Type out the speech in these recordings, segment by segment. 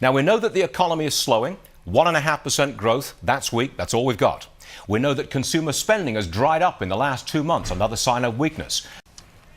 Now, we know that the economy is slowing. 1.5% growth, that's weak, that's all we've got. We know that consumer spending has dried up in the last 2 months, another sign of weakness.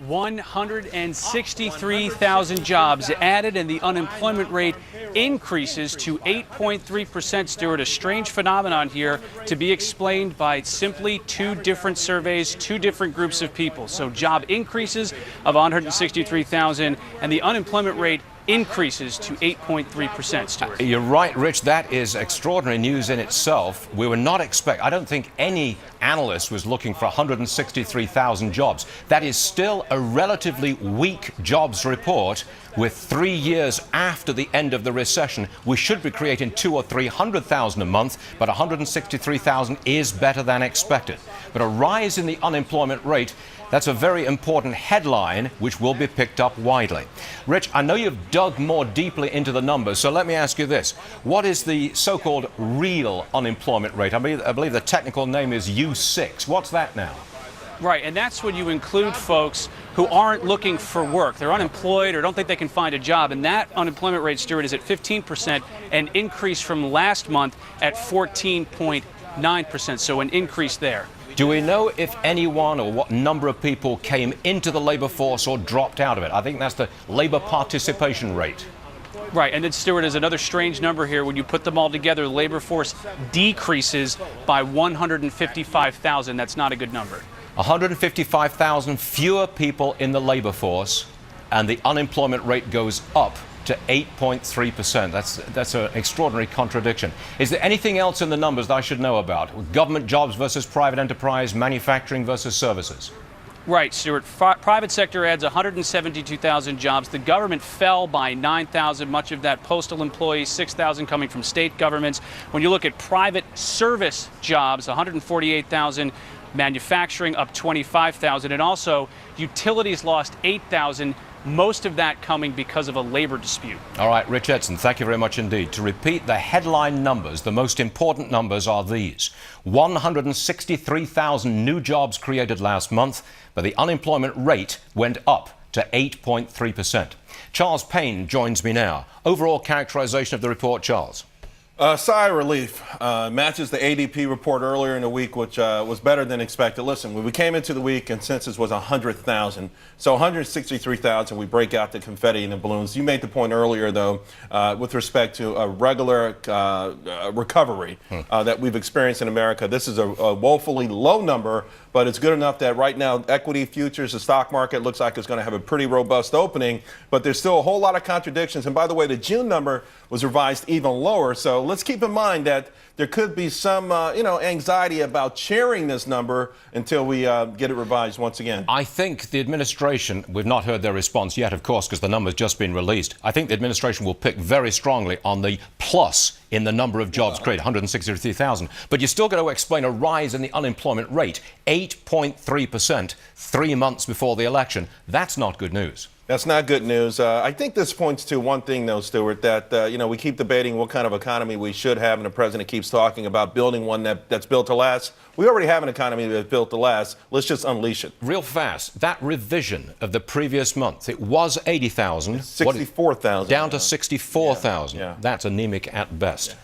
163,000 jobs added and the unemployment rate increases to 8.3%. Stuart, a strange phenomenon here to be explained by simply two different surveys, two different groups of people. So job increases of 163,000 and the unemployment rate increases to 8.3%, Stuart. You're right, Rich. That is extraordinary news in itself. We were not I don't think any analyst was looking for 163,000 jobs. That is still a relatively weak jobs report. With 3 years after the end of the recession, we should be creating 200,000 or 300,000 a month, but 163,000 is better than expected. But a rise in the unemployment rate, that's a very important headline which will be picked up widely. Rich, I know you've dug more deeply into the numbers, so let me ask you this. What is the so-called real unemployment rate? I believe the technical name is U6. What's that now? Right, and that's when you include folks who aren't looking for work. They're unemployed or don't think they can find a job. And that unemployment rate, Stuart, is at 15%, an increase from last month at 14.9%. So an increase there. Do we know if anyone or what number of people came into the labor force or dropped out of it? I think that's the labor participation rate. Right, and then, Stuart, is another strange number here. When you put them all together, the labor force decreases by 155,000. That's not a good number. 155,000 fewer people in the labor force, and the unemployment rate goes up to 8.3%. That's an extraordinary contradiction. Is there anything else in the numbers that I should know about? Government jobs versus private enterprise, manufacturing versus services? Right, Stuart. Private sector adds 172,000 jobs. The government fell by 9,000, much of that postal employees, 6,000 coming from state governments. When you look at private service jobs, 148,000, manufacturing up 25,000, and also utilities lost 8,000, most of that coming because of a labor dispute. All right, Rich Edson, thank you very much indeed. To repeat the headline numbers, the most important numbers are these. 163,000 new jobs created last month, but the unemployment rate went up to 8.3%. Charles Payne joins me now. Overall characterization of the report, Charles. Sigh of relief. Matches the ADP report earlier in the week, which was better than expected. Listen, when we came into the week, consensus was 100,000. So 163,000, we break out the confetti and the balloons. You made the point earlier, though, with respect to a regular recovery that we've experienced in America. This is a woefully low number, but it's good enough that right now equity futures, the stock market looks like it's going to have a pretty robust opening, but there's still a whole lot of contradictions. And by the way, the June number was revised even lower. So let's keep in mind that there could be some, anxiety about sharing this number until we get it revised once again. I think the administration, we've not heard their response yet, of course, because the number's just been released. I think the administration will pick very strongly on the plus in the number of jobs created, 163,000. But you're still going to explain a rise in the unemployment rate, 8.3%, 3 months before the election. That's not good news. That's not good news. I think this points to one thing, though, Stuart, that, we keep debating what kind of economy we should have, and the president keeps talking about building one that's built to last. We already have an economy that's built to last. Let's just unleash it. Real fast, that revision of the previous month, it was 80,000. 64,000. Down to 64,000. Yeah. That's anemic at best. Yeah.